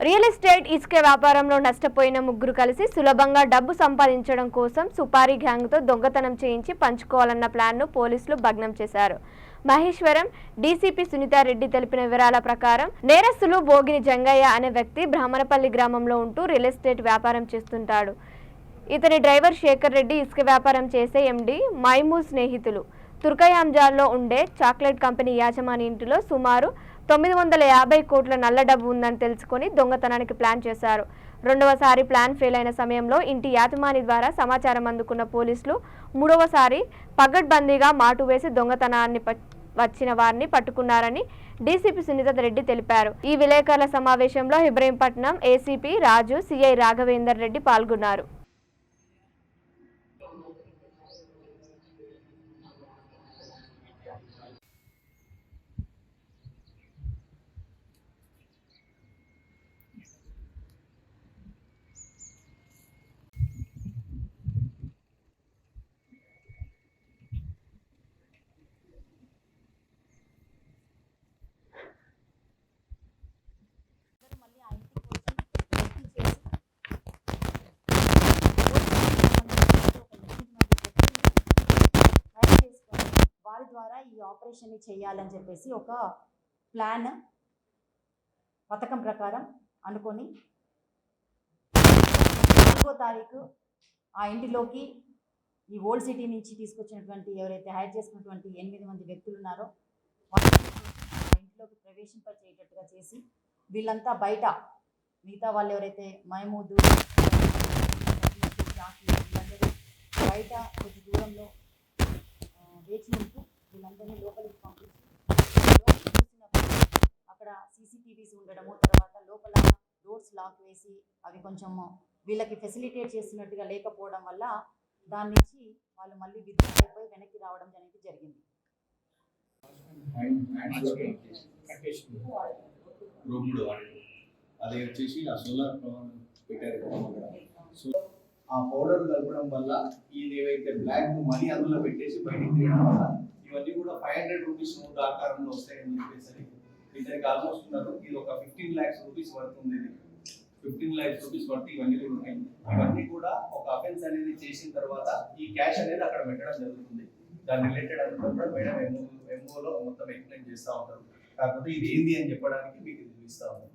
Real estate ఇసుక వ్యాపారంలో నష్టపోయిన ముగ్గురు కలిసి సులభంగా డబ్బు సంపాదించడం కోసం సుపారీ గ్యాంగ్తో దొంగతనం చేయించి పంచుకోవాలన్న ప్లాన్ను పోలీసులు భగ్నం చేశారు. మహేశ్వరం డీసీపీ సునీతారెడ్డి తెలిపిన వివరాల ప్రకారం నేరస్తులు భోగిని జంగయ్య అనే వ్యక్తి బ్రాహ్మణపల్లి గ్రామంలో ఉంటూ రియల్ ఎస్టేట్ వ్యాపారం చేస్తుంటాడు. ఇతని డ్రైవర్ శేఖర్ రెడ్డి ఇసుక వ్యాపారం చేసే ఎండి మైమూజ్ స్నేహితులు. తుర్కయాంజాల్లో ఉండే చాక్లెట్ కంపెనీ యాజమాని ఇంటిలో సుమారు 950 కోట్ల నల్ల డబ్బు ఉందని తెలుసుకొని దొంగతనానికి ప్లాన్ చేశారు. రెండవసారి ప్లాన్ ఫెయిల్ అయిన సమయంలో ఇంటి యాజమాని ద్వారా సమాచారం అందుకున్న పోలీసులు మూడవసారి పగడ్బందీగా మాటు వేసి దొంగతనాన్ని వచ్చిన వారిని పట్టుకున్నారని డీసీపీ సునీతారెడ్డి తెలిపారు. ఈ విలేకరుల సమావేశంలో ఇబ్రహీంపట్నం ఏసీపీ రాజు, సిఐ రాఘవేందర్ రెడ్డి పాల్గొన్నారు. వారి ద్వారా ఈ ఆపరేషన్ చేయాలని చెప్పేసి ఒక ప్లాన్ పథకం ప్రకారం అనుకొని 4వ తారీఖు ఆ ఇంటిలోకి ఈ ఓల్డ్ సిటీ నుంచి తీసుకొచ్చినటువంటి ఎవరైతే హైర్ చేసుకున్నటువంటి 8 మంది వ్యక్తులు ఉన్నారో వాళ్ళ ఇంటిలోకి ప్రవేశింపచేటట్టుగా చేసి వీళ్ళంతా బయట మిగతా వాళ్ళు ఎవరైతే మహమూదు బయట కొద్ది దూరంలో వేచి ఉంటూ వీళ్ళందరినీ లోపలికి పంపించి చూసినప్పుడు అక్కడ సీసీటీవీస్ ఉండడము, తర్వాత లోపల డోర్స్ లాక్ వేసి అవి కొంచెం వీళ్ళకి ఫెసిలిటేట్ చేస్తున్నట్టుగా లేకపోవడం వల్ల దాని నుంచి వాళ్ళు మళ్ళీ విద్యుత్ అయిపోయి వెనక్కి రావడం అనేది జరిగింది. అదే వచ్చేసి ఆ సోలార్ పెట్టారు. సో ఆ పౌడర్ కలపడం వల్ల ఇది ఏవైతే బ్లాక్ మనీ అందులో పెట్టేసి బయటికి తీయడం వల్ల ఇవన్నీ కూడా 500 రూపీస్ నోట్ ఆకారంలో వస్తాయని చెప్పేసి ఇతనికి ఆల్మోస్ట్ ఉన్నారు. ఇది ఒక 15 lakhs రూపీస్ పడుతుంది. ఇది 15 lakhs రూపీస్ పడుతుంది. ఇవన్నీ కూడా ఉన్నాయి. ఇవన్నీ కూడా ఒక అఫెన్స్ అనేది చేసిన తర్వాత ఈ క్యాష్ అనేది అక్కడ పెట్టడం జరుగుతుంది. దాని రిలేటెడ్ అంతా కూడా మేడం ఎంఓలో మొత్తం ఎక్స్ప్లెయిన్ చేస్తూ ఉంటారు. కాకపోతే ఇది ఏంది అని చెప్పడానికి మీకు ఇది చూపిస్తా ఉన్నాం.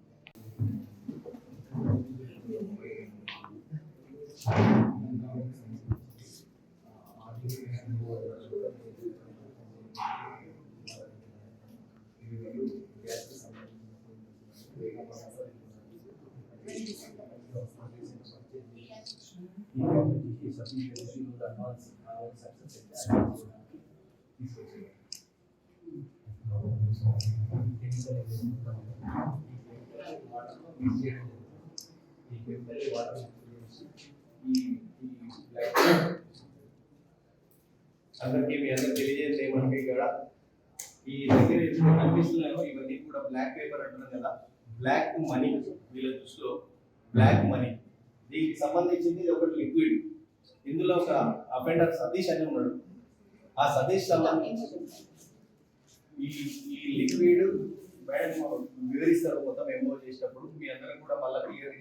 అందరికీ మీ అందరికి తెలియజేది ఏమంటే ఇక్కడ ఈ దగ్గర కనిపిస్తున్నాయో ఇవన్నీ కూడా బ్లాక్ పేపర్ అంటున్నాం కదా, బ్లాక్ మనీ. వీళ్ళ దృష్టిలో బ్లాక్ మనీ. దీనికి సంబంధించింది ఒకటి లిక్విడ్. ఇందులో ఒక అఫెండర్ సతీష్ అని ఉన్నాడు. ఆ సతీష్ సంబంధించి ఈ లిక్విడ్ మేడం వివరిస్తారు మొత్తం ఎంఓ చేసినప్పుడు. మీ అందరం కూడా మళ్ళీ క్లియర్